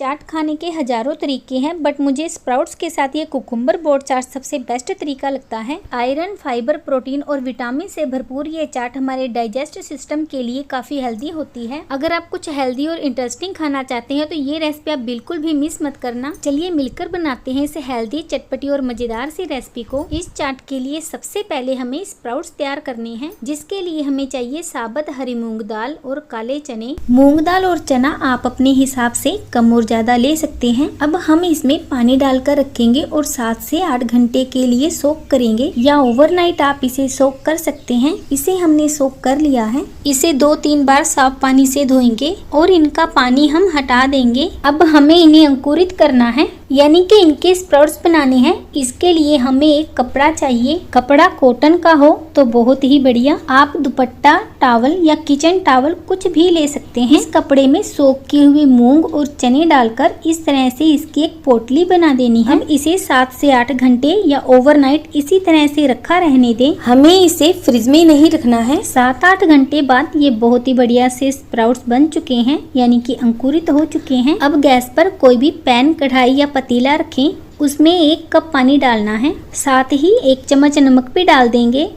चाट खाने के हजारों तरीके हैं, बट मुझे स्प्राउट्स के साथ ये कुकुम्बर बोर्ड चाट सबसे बेस्ट तरीका लगता है। आयरन, फाइबर, प्रोटीन और विटामिन से भरपूर ये चाट हमारे डाइजेस्टिव सिस्टम के लिए काफी हेल्दी होती है। अगर आप कुछ हेल्दी और इंटरेस्टिंग खाना चाहते हैं तो ये रेसिपी आप बिल्कुल भी मिस मत करना। चलिए मिलकर बनाते हैं इस हेल्दी, चटपटी और मजेदार सी रेसिपी को। इस चाट के लिए सबसे पहले हमें स्प्राउट्स तैयार करने हैं, जिसके लिए हमें चाहिए साबुत हरी मूंग दाल और काले चने। मूंग दाल और चना आप अपने हिसाब से कम और ज्यादा ले सकते हैं। अब हम इसमें पानी डालकर रखेंगे और 7 से 8 घंटे के लिए सोक करेंगे, या ओवरनाइट आप इसे सोक कर सकते हैं। इसे हमने सोक कर लिया है। इसे 2-3 बार साफ पानी से धोएंगे और इनका पानी हम हटा देंगे। अब हमें इन्हें अंकुरित करना है, यानी कि इनके स्प्राउट्स बनाने हैं। इसके लिए हमें एक कपड़ा चाहिए। कपड़ा कॉटन का हो तो बहुत ही बढ़िया। आप दुपट्टा, टॉवल या किचन टॉवल कुछ भी ले सकते हैं। इस कपड़े में सोक किए हुए मूंग और चने डालकर इस तरह से इसकी एक पोटली बना देनी है। हम इसे 7 से 8 घंटे या ओवरनाइट इसी तरह से रखा रहने दें। हमें इसे फ्रिज में नहीं रखना है। 7-8 घंटे बाद ये बहुत ही बढ़िया से स्प्राउट्स बन चुके हैं, यानी कि अंकुरित हो चुके हैं। अब गैस पर कोई भी पैन, कढ़ाई या पतीला रखें। उसमें 1 कप पानी डालना है, साथ ही 1 चम्मच नमक भी डाल देंगे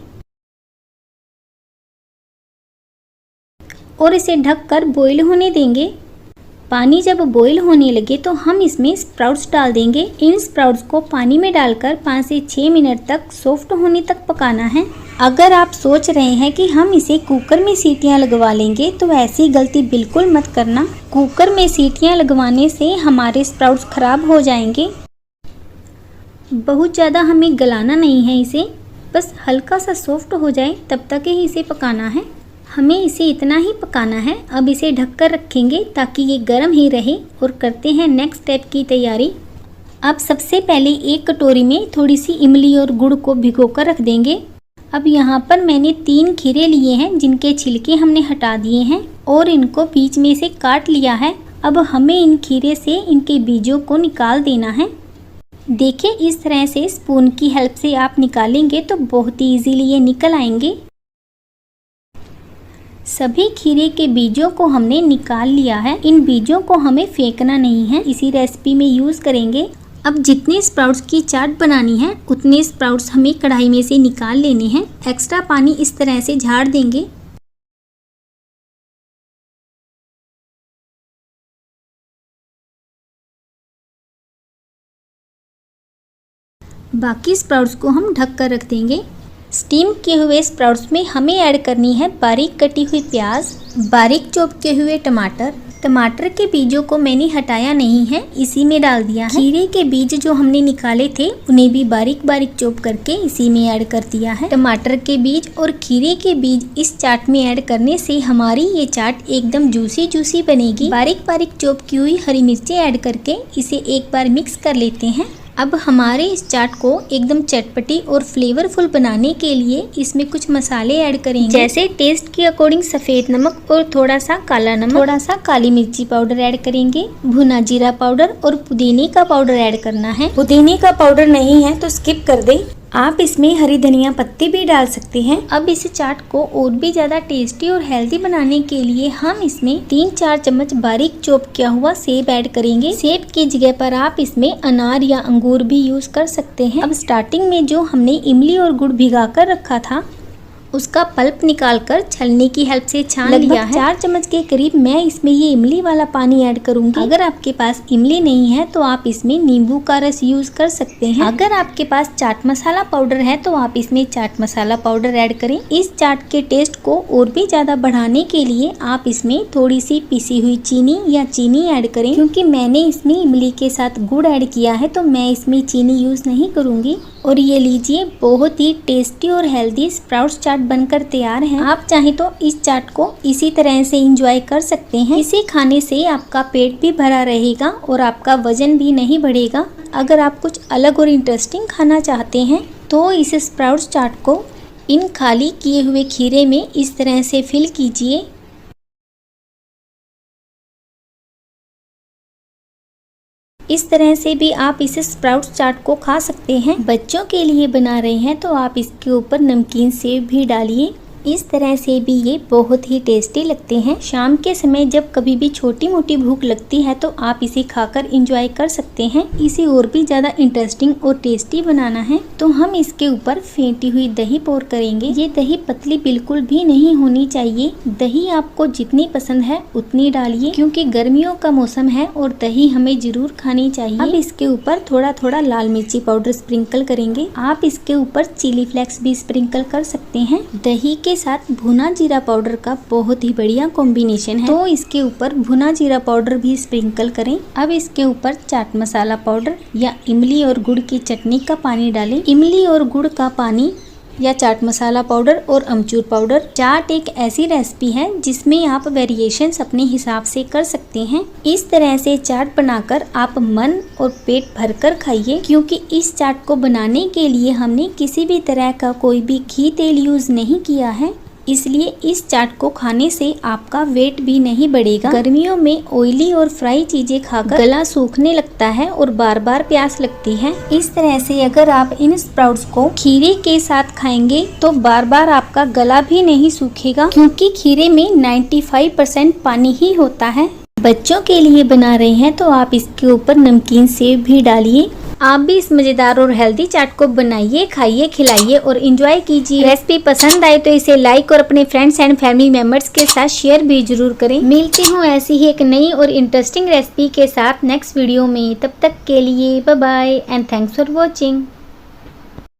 और इसे ढककर बॉईल होने देंगे। पानी जब बॉईल होने लगे तो हम इसमें स्प्राउट्स डाल देंगे। इन स्प्राउट्स को पानी में डालकर 5 से 6 मिनट तक सॉफ्ट होने तक पकाना है। अगर आप सोच रहे हैं कि हम इसे कुकर में सीटियां लगवा लेंगे तो ऐसी गलती बिल्कुल मत करना। कुकर में सीटियां लगवाने से हमारे स्प्राउट्स खराब हो जाएंगे। बहुत ज़्यादा हमें गलाना नहीं है इसे, बस हल्का सा सॉफ्ट हो जाए तब तक ही इसे पकाना है। हमें इसे इतना ही पकाना है। अब इसे ढककर रखेंगे ताकि ये गर्म ही रहे और करते हैं नेक्स्ट स्टेप की तैयारी। अब सबसे पहले एक कटोरी में थोड़ी सी इमली और गुड़ को भिगोकर रख देंगे। अब यहाँ पर मैंने 3 खीरे लिए हैं, जिनके छिलके हमने हटा दिए हैं और इनको बीच में से काट लिया है। अब हमें इन खीरे से इनके बीजों को निकाल देना है। देखिए इस तरह से स्पून की हेल्प से आप निकालेंगे तो बहुत ही इजीली ये निकल आएंगे। सभी खीरे के बीजों को हमने निकाल लिया है। इन बीजों को हमें फेंकना नहीं है, इसी रेसिपी में यूज़ करेंगे। अब जितने स्प्राउट्स की चाट बनानी है उतने स्प्राउट्स हमें कढ़ाई में से निकाल लेने हैं। एक्स्ट्रा पानी इस तरह से झाड़ देंगे। बाकी स्प्राउट्स को हम ढक कर रख देंगे। स्टीम किए हुए स्प्राउट्स में हमें ऐड करनी है बारीक कटी हुई प्याज, बारीक चॉप किए हुए टमाटर। टमाटर के बीजों को मैंने हटाया नहीं है, इसी में डाल दिया है। खीरे के बीज जो हमने निकाले थे उन्हें भी बारीक बारीक चॉप करके इसी में ऐड कर दिया है। टमाटर के बीज और खीरे के बीज इस चाट में ऐड करने से हमारी ये चाट एकदम जूसी जूसी बनेगी। बारीक बारीक चॉप की हुई हरी मिर्ची ऐड करके इसे एक बार मिक्स कर लेते हैं। अब हमारे इस चाट को एकदम चटपटी और फ्लेवरफुल बनाने के लिए इसमें कुछ मसाले ऐड करेंगे, जैसे टेस्ट के अकॉर्डिंग सफ़ेद नमक और थोड़ा सा काला नमक, थोड़ा सा काली मिर्ची पाउडर ऐड करेंगे, भुना जीरा पाउडर और पुदीने का पाउडर ऐड करना है। पुदीने का पाउडर नहीं है तो स्किप कर दें। आप इसमें हरी धनिया पत्ती भी डाल सकते हैं। अब इस चाट को और भी ज्यादा टेस्टी और हेल्दी बनाने के लिए हम इसमें 3-4 चम्मच बारीक चॉप किया हुआ सेब ऐड करेंगे। सेब की जगह पर आप इसमें अनार या अंगूर भी यूज कर सकते हैं। अब स्टार्टिंग में जो हमने इमली और गुड़ भिगा कर रखा था उसका पल्प निकालकर छलनी की हेल्प से छान लिया है। 4 चम्मच के करीब मैं इसमें ये इमली वाला पानी ऐड करूंगी। अगर आपके पास इमली नहीं है तो आप इसमें नींबू का रस यूज कर सकते हैं। अगर आपके पास चाट मसाला पाउडर है तो आप इसमें चाट मसाला पाउडर ऐड करें। इस चाट के टेस्ट को और भी ज्यादा बढ़ाने के लिए आप इसमें थोड़ी सी पिसी हुई चीनी या चीनी ऐड करें। क्योंकि मैंने इसमें इमली के साथ गुड़ ऐड किया है तो मैं इसमें चीनी यूज नहीं करूंगी। और ये लीजिए, बहुत ही टेस्टी और हेल्दी स्प्राउट्स चाट बनकर तैयार है। आप चाहें तो इस चाट को इसी तरह से एंजॉय कर सकते हैं। इसे खाने से आपका पेट भी भरा रहेगा और आपका वजन भी नहीं बढ़ेगा। अगर आप कुछ अलग और इंटरेस्टिंग खाना चाहते हैं तो इस स्प्राउट्स चाट को इन खाली किए हुए खीरे में इस तरह से फिल कीजिए। इस तरह से भी आप इस स्प्राउट्स चाट को खा सकते हैं। बच्चों के लिए बना रहे हैं तो आप इसके ऊपर नमकीन सेव भी डालिए। इस तरह से भी ये बहुत ही टेस्टी लगते हैं। शाम के समय जब कभी भी छोटी मोटी भूख लगती है तो आप इसे खाकर एंजॉय कर सकते हैं। इसे और भी ज्यादा इंटरेस्टिंग और टेस्टी बनाना है तो हम इसके ऊपर फेंटी हुई दही पोर करेंगे। ये दही पतली बिल्कुल भी नहीं होनी चाहिए। दही आपको जितनी पसंद है उतनी डालिए, क्योंकि गर्मियों का मौसम है और दही हमें जरूर खानी चाहिए। अब इसके ऊपर थोड़ा थोड़ा लाल मिर्ची पाउडर स्प्रिंकल करेंगे। आप इसके ऊपर चिली फ्लेक्स भी स्प्रिंकल कर सकते हैं। दही के साथ भुना जीरा पाउडर का बहुत ही बढ़िया कॉम्बिनेशन है, तो इसके ऊपर भुना जीरा पाउडर भी स्प्रिंकल करें। अब इसके ऊपर चाट मसाला पाउडर या इमली और गुड़ की चटनी का पानी डालें। इमली और गुड़ का पानी या चाट मसाला पाउडर और अमचूर पाउडर। चाट एक ऐसी रेसिपी है जिसमें आप वेरिएशंस अपने हिसाब से कर सकते हैं। इस तरह से चाट बनाकर आप मन और पेट भरकर खाइए, क्योंकि इस चाट को बनाने के लिए हमने किसी भी तरह का कोई भी घी तेल यूज नहीं किया है, इसलिए इस चाट को खाने से आपका वेट भी नहीं बढ़ेगा। गर्मियों में ऑयली और फ्राई चीजें खाकर गला सूखने लगता है और बार बार प्यास लगती है। इस तरह से अगर आप इन स्प्राउट्स को खीरे के साथ खाएंगे तो बार बार आपका गला भी नहीं सूखेगा, क्योंकि खीरे में 95% पानी ही होता है। बच्चों के लिए बना रहे हैं तो आप इसके ऊपर नमकीन सेव भी डालिए। आप भी इस मजेदार और हेल्दी चाट को बनाइए, खाइए, खिलाइए और एंजॉय कीजिए। रेसिपी पसंद आए तो इसे लाइक और अपने फ्रेंड्स एंड फैमिली मेंबर्स के साथ शेयर भी जरूर करें। मिलती हूँ ऐसी ही एक नई और इंटरेस्टिंग रेसिपी के साथ नेक्स्ट वीडियो में। तब तक के लिए bye bye and thanks for watching.